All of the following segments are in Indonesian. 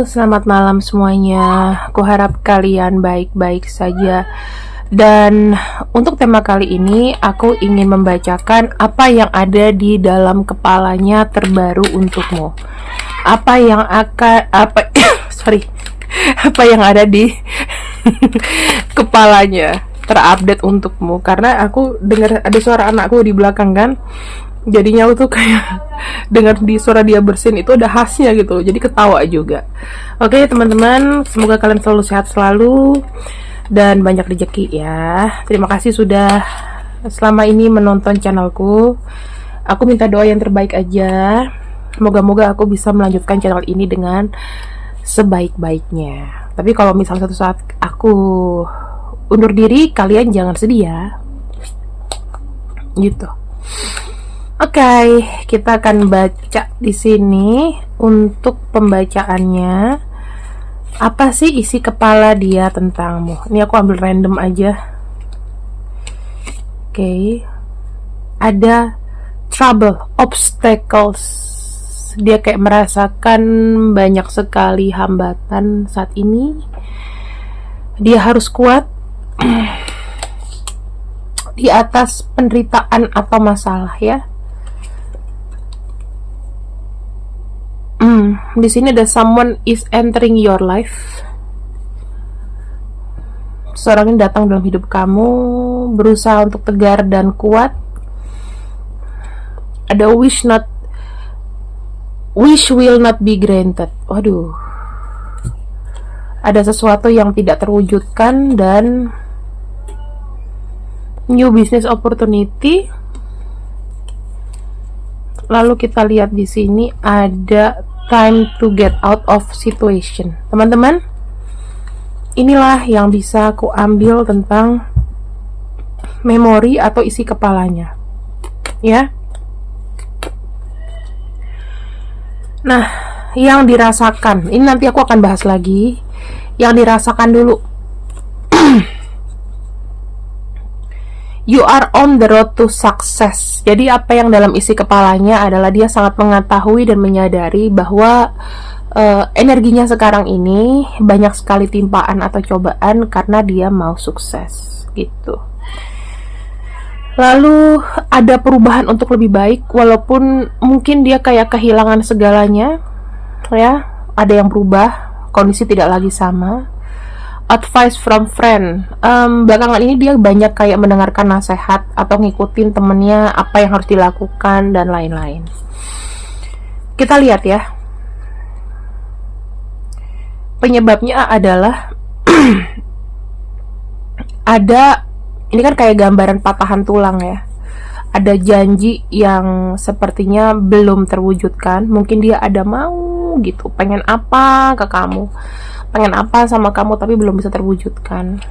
selamat malam semuanya. Aku harap kalian baik-baik saja. Dan untuk tema kali ini, aku ingin membacakan apa yang ada di dalam kepalanya terbaru untukmu. Apa yang akan apa yang ada di kepalanya terupdate untukmu. Karena aku dengar ada suara anakku di belakang kan. Jadinya aku tuh kayak dengar di suara dia bersin itu ada khasnya gitu, jadi ketawa juga. Oke teman-teman, semoga kalian selalu sehat selalu dan banyak rezeki ya. Terima kasih sudah selama ini menonton channelku. Aku minta doa yang terbaik aja. Moga-moga aku bisa melanjutkan channel ini dengan sebaik-baiknya. Tapi kalau misal satu saat aku undur diri, kalian jangan sedih ya. Gitu. Oke, kita akan baca di sini. Untuk pembacaannya, apa sih isi kepala dia tentangmu? Ini aku ambil random aja. Oke, ada trouble, obstacles. Dia kayak merasakan banyak sekali hambatan saat ini. Dia harus kuat di atas penderitaan atau masalah ya. Di sini ada someone is entering your life. Seorang yang datang dalam hidup kamu, berusaha untuk tegar dan kuat. Ada wish will not be granted. Waduh. Ada sesuatu yang tidak terwujudkan dan new business opportunity. Lalu kita lihat di sini ada time to get out of situation. Teman-teman, inilah yang bisa aku ambil tentang memori atau isi kepalanya. Ya. Nah, yang dirasakan, ini nanti aku akan bahas lagi. Yang dirasakan dulu. You are on the road to success. Jadi apa yang dalam isi kepalanya adalah dia sangat mengetahui dan menyadari bahwa energinya sekarang ini banyak sekali timpaan atau cobaan karena dia mau sukses gitu. Lalu ada perubahan untuk lebih baik, walaupun mungkin dia kayak kehilangan segalanya ya. Ada yang berubah, kondisi tidak lagi sama. Advice from friend. Belakangan ini dia banyak kayak mendengarkan nasihat atau ngikutin temennya apa yang harus dilakukan dan lain-lain. Kita lihat ya. Penyebabnya adalah ini kan kayak gambaran patahan tulang ya. Ada janji yang sepertinya belum terwujudkan. Mungkin dia ada mau gitu, pengen apa ke kamu, pengen apa sama kamu tapi belum bisa terwujudkan.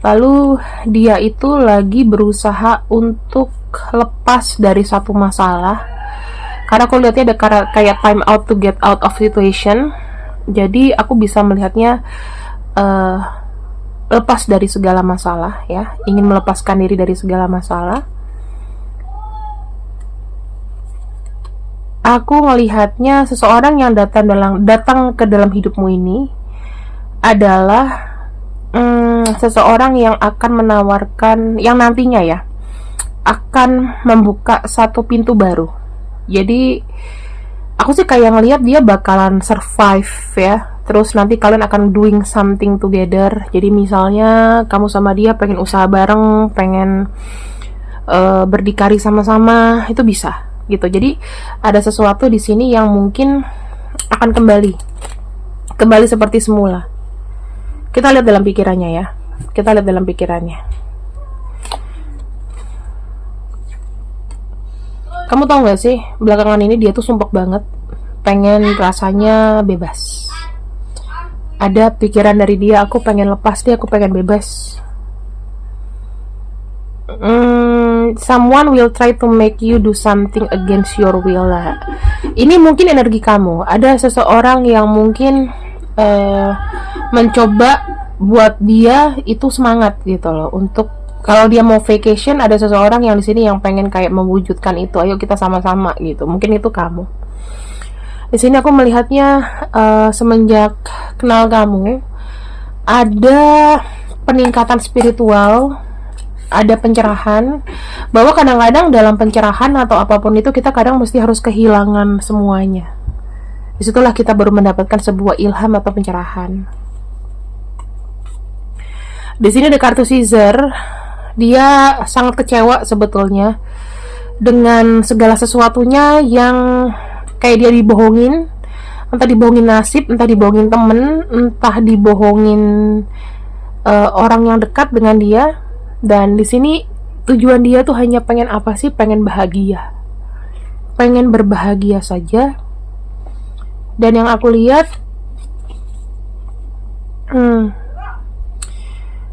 Lalu dia itu lagi berusaha untuk lepas dari satu masalah. Karena aku lihatnya ada kayak time out to get out of situation. Jadi aku bisa melihatnya lepas dari segala masalah ya, ingin melepaskan diri dari segala masalah. Aku melihatnya seseorang yang datang ke dalam hidupmu ini adalah seseorang yang akan menawarkan, yang nantinya ya akan membuka satu pintu baru. Jadi aku sih kayak ngelihat dia bakalan survive ya. Terus nanti kalian akan doing something together. Jadi misalnya kamu sama dia pengen usaha bareng, pengen berdikari sama-sama, itu bisa gitu. Jadi ada sesuatu di sini yang mungkin akan kembali seperti semula. Kita lihat dalam pikirannya ya. Kita lihat dalam pikirannya. Kamu tahu gak sih, belakangan ini dia tuh sumpek banget, pengen rasanya bebas. Ada pikiran dari dia, aku pengen lepas dia, aku pengen bebas. Someone will try to make you do something against your will lah. Ini mungkin energi kamu. Ada seseorang yang mungkin mencoba buat dia itu semangat gitu loh. Untuk kalau dia mau vacation, ada seseorang yang di sini yang pengen kayak mewujudkan itu. Ayo kita sama-sama gitu. Mungkin itu kamu. Di sini aku melihatnya semenjak kenal kamu ada peningkatan spiritual, ada pencerahan, bahwa kadang-kadang dalam pencerahan atau apapun itu kita kadang mesti harus kehilangan semuanya. Disitulah kita baru mendapatkan sebuah ilham atau pencerahan. Di sini ada kartu Caesar. Dia sangat kecewa sebetulnya dengan segala sesuatunya yang kayak dia dibohongin, entah dibohongin nasib, entah dibohongin temen, entah dibohongin orang yang dekat dengan dia. Dan di sini tujuan dia tuh hanya pengen apa sih? Pengen bahagia, pengen berbahagia saja. Dan yang aku lihat,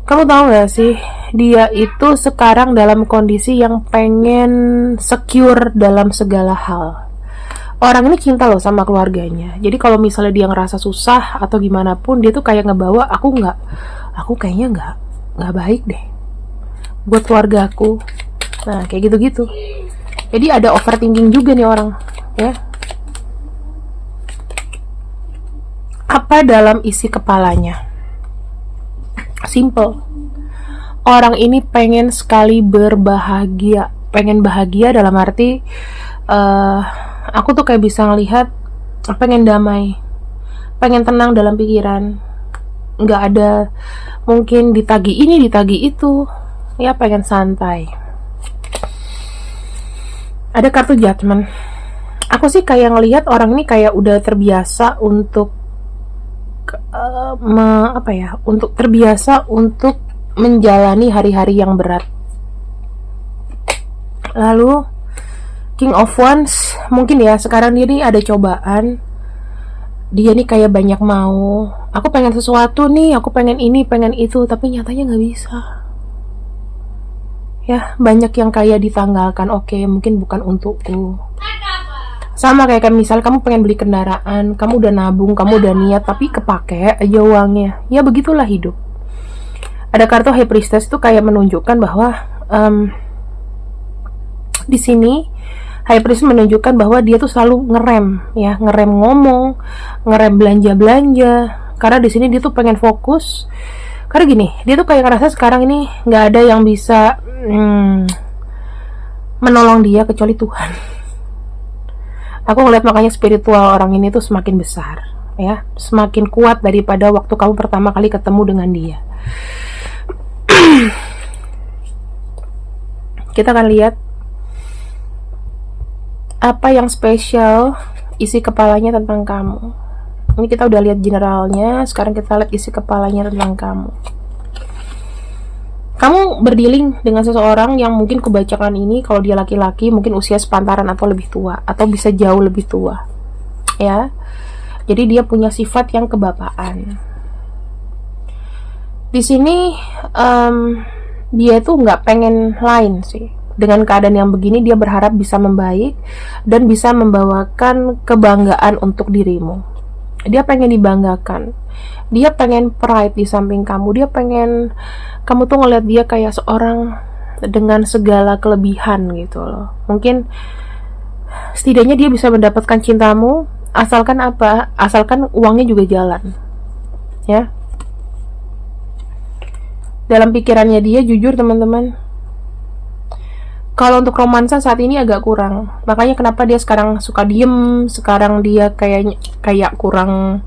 kamu tahu gak sih, dia itu sekarang dalam kondisi yang pengen secure dalam segala hal. Orang ini cinta loh sama keluarganya. Jadi kalau misalnya dia ngerasa susah atau gimana pun, dia tuh kayak ngebawa, aku kayaknya nggak baik deh buat keluarga aku. Nah, kayak gitu-gitu. Jadi ada overthinking juga nih orang, ya. Apa dalam isi kepalanya? Simple. Orang ini pengen sekali berbahagia. Pengen bahagia dalam arti aku tuh kayak bisa ngelihat pengen damai, pengen tenang dalam pikiran, nggak ada mungkin ditagi ini ditagi itu, ya pengen santai. Ada kartu Judgment. Aku sih kayak ngelihat orang ini kayak udah terbiasa untuk untuk menjalani hari-hari yang berat. Lalu King of Wands, mungkin ya sekarang dia nih ada cobaan. Dia nih kayak banyak mau, aku pengen sesuatu nih, aku pengen ini, pengen itu, tapi nyatanya nggak bisa. Ya, banyak yang kayak ditanggalkan. Oke, mungkin bukan untukku. Sama kayak misal kamu pengen beli kendaraan, kamu udah nabung, kamu udah niat, tapi kepake aja uangnya. Ya begitulah hidup. Ada kartu High Priestess itu kayak menunjukkan bahwa di sini High Priestess menunjukkan bahwa dia tuh selalu ngerem ngomong, ngerem belanja. Karena di sini dia tuh pengen fokus. Karena gini, dia tuh kayak ngerasa sekarang ini nggak ada yang bisa menolong dia kecuali Tuhan. Aku ngeliat makanya spiritual orang ini tuh semakin besar, ya, semakin kuat daripada waktu kamu pertama kali ketemu dengan dia. Kita akan lihat apa yang spesial isi kepalanya tentang kamu. Ini kita udah lihat generalnya, sekarang kita lihat isi kepalanya tentang kamu. Kamu berdealing dengan seseorang yang mungkin kebacakan ini, kalau dia laki-laki mungkin usia sepantaran atau lebih tua, atau bisa jauh lebih tua, ya. Jadi dia punya sifat yang kebapaan. Di sini dia tuh nggak pengen lain sih. Dengan keadaan yang begini, dia berharap bisa membaik dan bisa membawakan kebanggaan untuk dirimu. Dia pengen dibanggakan. Dia pengen pride di samping kamu. Dia pengen kamu tuh ngeliat dia kayak seorang dengan segala kelebihan gitu loh. Mungkin setidaknya dia bisa mendapatkan cintamu, asalkan apa? Asalkan uangnya juga jalan, ya. Dalam pikirannya dia, jujur teman-teman, kalau untuk romansa saat ini agak kurang. Makanya kenapa dia sekarang suka diem, sekarang dia kayak kurang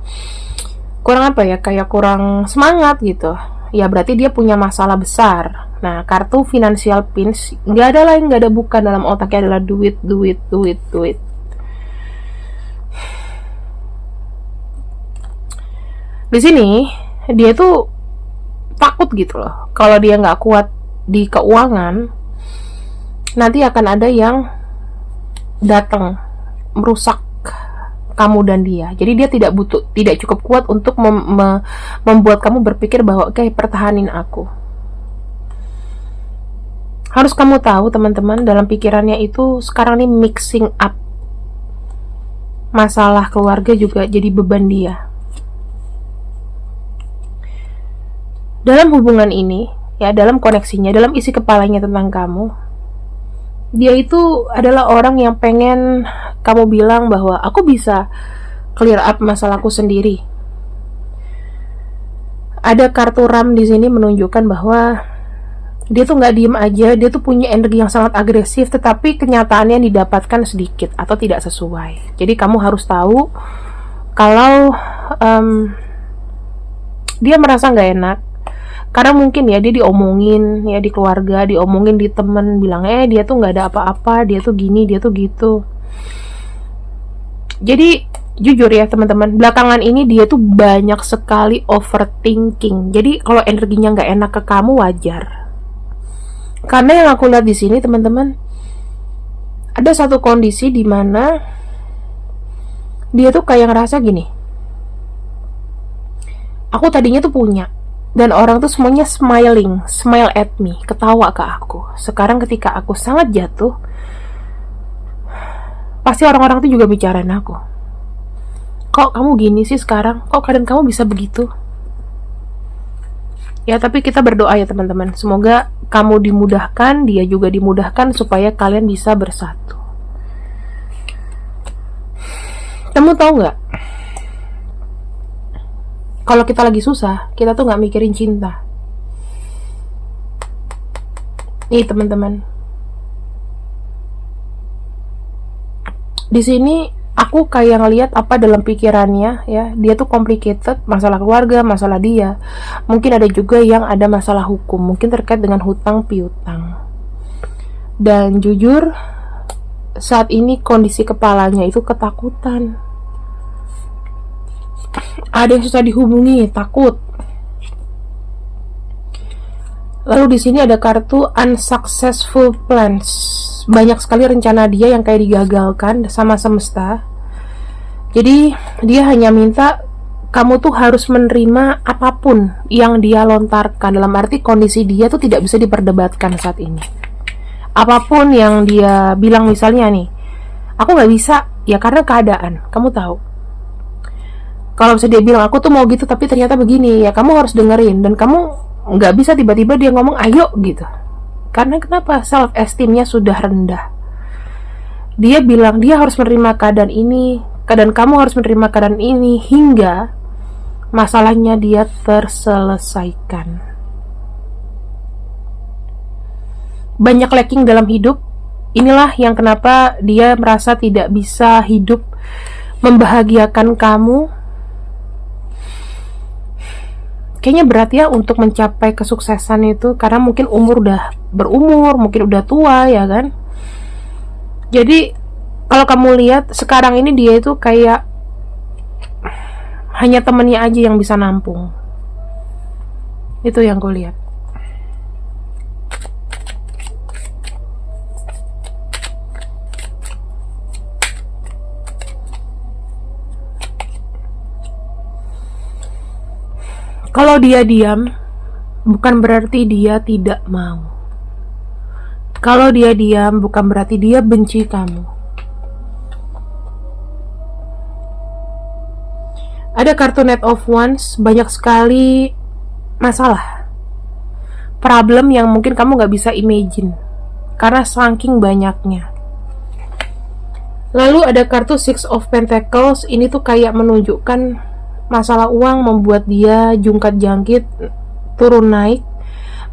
apa ya, kayak kurang semangat gitu. Ya berarti dia punya masalah besar. Nah, kartu financial pinch, nggak ada lain, nggak ada bukan, dalam otaknya adalah duit. Di sini dia tuh takut gitu loh, kalau dia nggak kuat di keuangan, nanti akan ada yang datang merusak kamu dan dia. Jadi dia tidak cukup kuat untuk membuat kamu berpikir bahwa oke, pertahanin aku. Harus kamu tahu teman-teman, dalam pikirannya itu sekarang ini mixing up masalah keluarga juga jadi beban dia. Dalam hubungan ini, ya, dalam koneksinya, dalam isi kepalanya tentang kamu, dia itu adalah orang yang pengen kamu bilang bahwa aku bisa clear up masalahku sendiri. Ada kartu ram di sini menunjukkan bahwa dia tuh nggak diem aja, dia tuh punya energi yang sangat agresif, tetapi kenyataannya yang didapatkan sedikit atau tidak sesuai. Jadi kamu harus tahu kalau dia merasa nggak enak, karena mungkin ya dia diomongin ya di keluarga, diomongin di temen, bilang dia tuh nggak ada apa-apa, dia tuh gini, dia tuh gitu. Jadi jujur ya teman-teman, belakangan ini dia tuh banyak sekali overthinking. Jadi kalau energinya nggak enak ke kamu wajar. Karena yang aku lihat di sini teman-teman, ada satu kondisi di mana dia tuh kayak ngerasa gini. Aku tadinya tuh punya, dan orang tuh semuanya smile at me, ketawa ke aku. Sekarang ketika aku sangat jatuh, pasti orang-orang tuh juga bicarain aku. Kok kamu gini sih sekarang? Kok keadaan kamu bisa begitu? Ya, tapi kita berdoa ya teman-teman. Semoga kamu dimudahkan, dia juga dimudahkan supaya kalian bisa bersatu. Kamu tahu nggak? Kalau kita lagi susah, kita tuh nggak mikirin cinta. Nih teman-teman, di sini aku kayak ngelihat apa dalam pikirannya ya. Dia tuh complicated, masalah keluarga, masalah dia. Mungkin ada juga yang ada masalah hukum, mungkin terkait dengan hutang piutang. Dan jujur, saat ini kondisi kepalanya itu ketakutan. Ada yang susah dihubungi, takut. Lalu di sini ada kartu unsuccessful plans. Banyak sekali rencana dia yang kayak digagalkan sama semesta. Jadi dia hanya minta kamu tuh harus menerima apapun yang dia lontarkan. Dalam arti kondisi dia tuh tidak bisa diperdebatkan saat ini. Apapun yang dia bilang, misalnya nih, aku gak bisa, ya karena keadaan, kamu tahu. Kalau bisa dia bilang, aku tuh mau gitu tapi ternyata begini, ya kamu harus dengerin. Dan kamu gak bisa tiba-tiba dia ngomong ayo gitu. Karena kenapa? Self esteemnya sudah rendah. Dia bilang dia harus menerima keadaan ini, dan kamu harus menerima keadaan ini hingga masalahnya dia terselesaikan. Banyak lacking dalam hidup. Inilah yang kenapa dia merasa tidak bisa hidup membahagiakan kamu. Kayaknya berat ya untuk mencapai kesuksesan itu, karena mungkin udah berumur, mungkin udah tua ya kan. Jadi kalau kamu lihat sekarang ini dia itu kayak hanya temennya aja yang bisa nampung. Itu yang gue lihat. Kalau dia diam, bukan berarti dia tidak mau. Kalau dia diam, bukan berarti dia benci kamu. Ada kartu Knight of Wands, banyak sekali masalah, problem yang mungkin kamu gak bisa imagine, karena saking banyaknya. Lalu ada kartu Six of Pentacles, ini tuh kayak menunjukkan masalah uang membuat dia jungkat-jangkit, turun naik.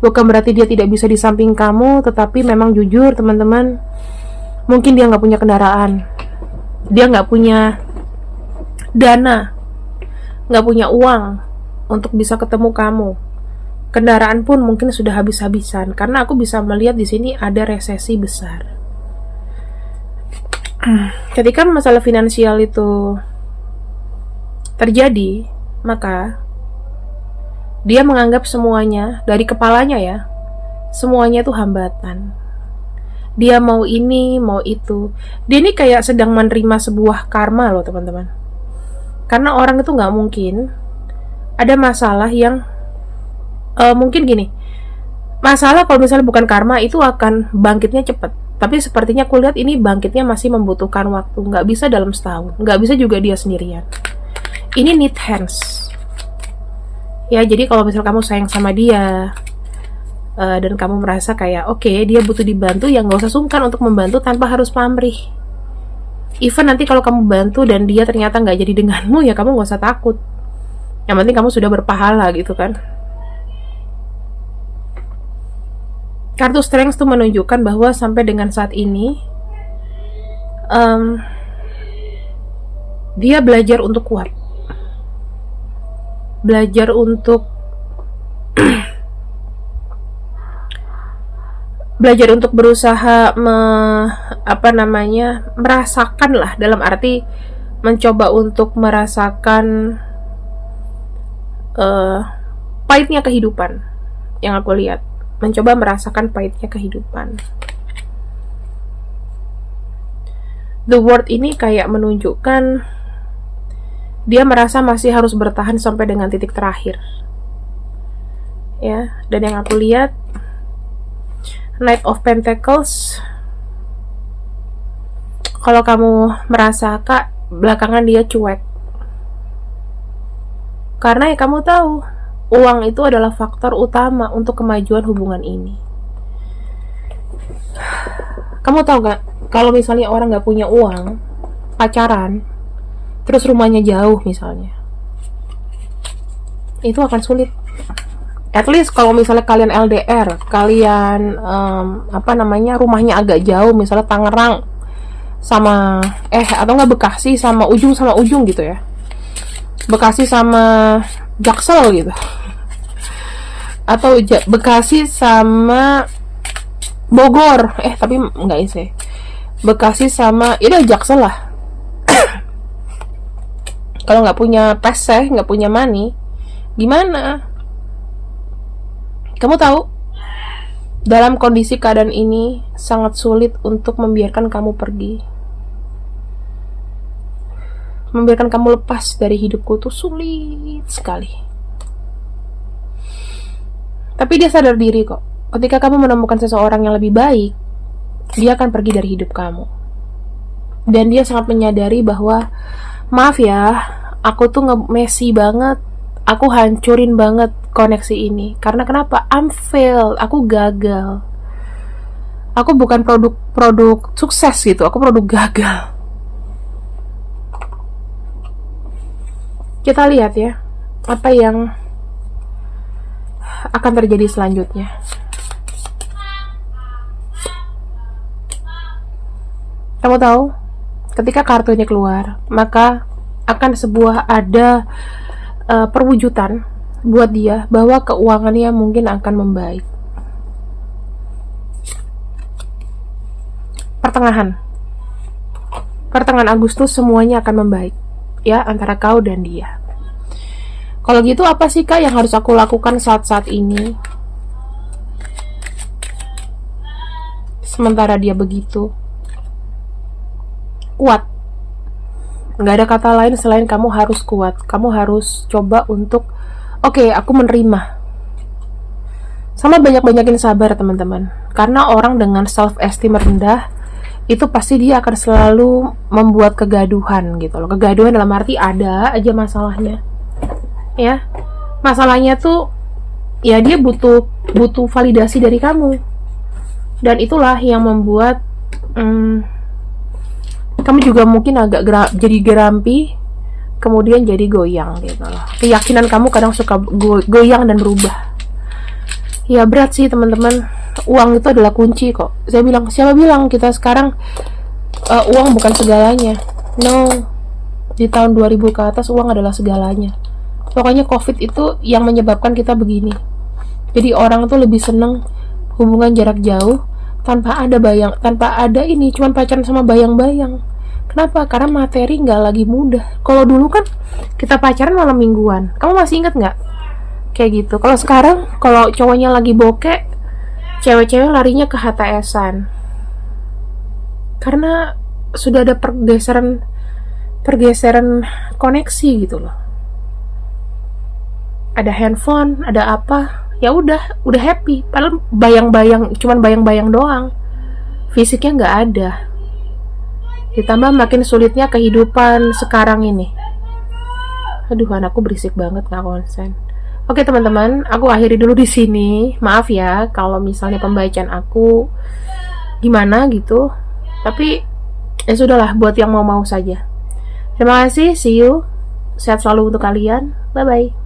Bukan berarti dia tidak bisa di samping kamu, tetapi memang jujur teman-teman, mungkin dia nggak punya kendaraan, dia nggak punya dana, nggak punya uang untuk bisa ketemu kamu. Kendaraan pun mungkin sudah habis-habisan, karena aku bisa melihat di sini ada resesi besar. Ketika masalah finansial itu terjadi, maka dia menganggap semuanya dari kepalanya ya, semuanya itu hambatan. Dia mau ini, mau itu. Dia ini kayak sedang menerima sebuah karma loh teman-teman. Karena orang itu nggak mungkin ada masalah yang mungkin gini. Masalah kalau misalnya bukan karma itu akan bangkitnya cepat. Tapi sepertinya aku lihat ini bangkitnya masih membutuhkan waktu. Nggak bisa dalam setahun. Nggak bisa juga dia sendirian. Ini need hands. Ya, jadi kalau misal kamu sayang sama dia, dan kamu merasa kayak oke, dia butuh dibantu, ya nggak usah sungkan untuk membantu tanpa harus pamrih. Even nanti kalau kamu bantu dan dia ternyata nggak jadi denganmu, ya kamu nggak usah takut. Yang penting kamu sudah berpahala gitu kan. Kartu Strength tuh menunjukkan bahwa sampai dengan saat ini dia belajar untuk kuat, belajar untuk belajar untuk berusaha merasakan lah, dalam arti mencoba untuk merasakan pahitnya kehidupan. Yang aku lihat, mencoba merasakan pahitnya kehidupan. The World ini kayak menunjukkan dia merasa masih harus bertahan sampai dengan titik terakhir. Ya, dan yang aku lihat Knight of Pentacles. Kalau kamu merasa kak belakangan dia cuek, karena ya kamu tahu uang itu adalah faktor utama untuk kemajuan hubungan ini. Kamu tahu gak, kalau misalnya orang gak punya uang, pacaran, terus rumahnya jauh misalnya, itu akan sulit. At least kalau misalnya kalian LDR, kalian rumahnya agak jauh, misalnya Tangerang sama atau enggak Bekasi sama ujung gitu ya, Bekasi sama Jaksel gitu, atau Bekasi sama Bogor, tapi enggak sih, Bekasi sama Jaksel lah. Kalau nggak punya pes, nggak punya money, gimana? Kamu tahu, dalam kondisi keadaan ini sangat sulit untuk membiarkan kamu pergi. Membiarkan kamu lepas dari hidupku tuh sulit sekali. Tapi dia sadar diri kok. Ketika kamu menemukan seseorang yang lebih baik, dia akan pergi dari hidup kamu. Dan dia sangat menyadari bahwa, maaf ya, aku tuh nge-messy banget, aku hancurin banget koneksi ini. Karena kenapa? I'm failed, aku gagal. Aku bukan produk sukses gitu, aku produk gagal. Kita lihat ya, apa yang akan terjadi selanjutnya. Kamu tahu, ketika kartu ini keluar, maka akan ada perwujudan buat dia bahwa keuangannya mungkin akan membaik. Pertengahan Agustus semuanya akan membaik ya, antara kau dan dia. Kalau gitu apa sih kak yang harus aku lakukan saat-saat ini? Sementara dia begitu kuat, nggak ada kata lain selain kamu harus kuat. Kamu harus coba untuk aku menerima. Sama banyak-banyakin sabar teman-teman, karena orang dengan self esteem rendah itu pasti dia akan selalu membuat kegaduhan gitu loh. Kegaduhan dalam arti ada aja masalahnya ya. Masalahnya tuh ya dia butuh validasi dari kamu, dan itulah yang membuat kamu juga mungkin agak jadi gerampi, kemudian jadi goyang gitu loh. Keyakinan kamu kadang suka goyang dan berubah. Ya berat sih teman-teman. Uang itu adalah kunci kok. Siapa bilang kita sekarang uang bukan segalanya? No. Di tahun 2000 ke atas uang adalah segalanya. Pokoknya COVID itu yang menyebabkan kita begini. Jadi orang tuh lebih seneng hubungan jarak jauh tanpa ada ini, cuman pacaran sama bayang-bayang. Kenapa? Karena materi nggak lagi mudah. Kalau dulu kan kita pacaran malam mingguan. Kamu masih ingat nggak? Kayak gitu. Kalau sekarang, kalau cowoknya lagi bokeh, cewek-cewek larinya ke HTS-an. Karena sudah ada pergeseran koneksi gitu loh. Ada handphone, ada apa? Ya udah happy. Padahal cuman bayang-bayang doang. Fisiknya nggak ada. Ditambah makin sulitnya kehidupan sekarang ini. Aduh, anakku berisik banget, nggak konsen. Oke teman-teman, aku akhiri dulu di sini. Maaf ya kalau misalnya pembacaan aku gimana gitu. Tapi Ya sudahlah, buat yang mau-mau saja. Terima kasih, see you. Sehat selalu untuk kalian. Bye bye.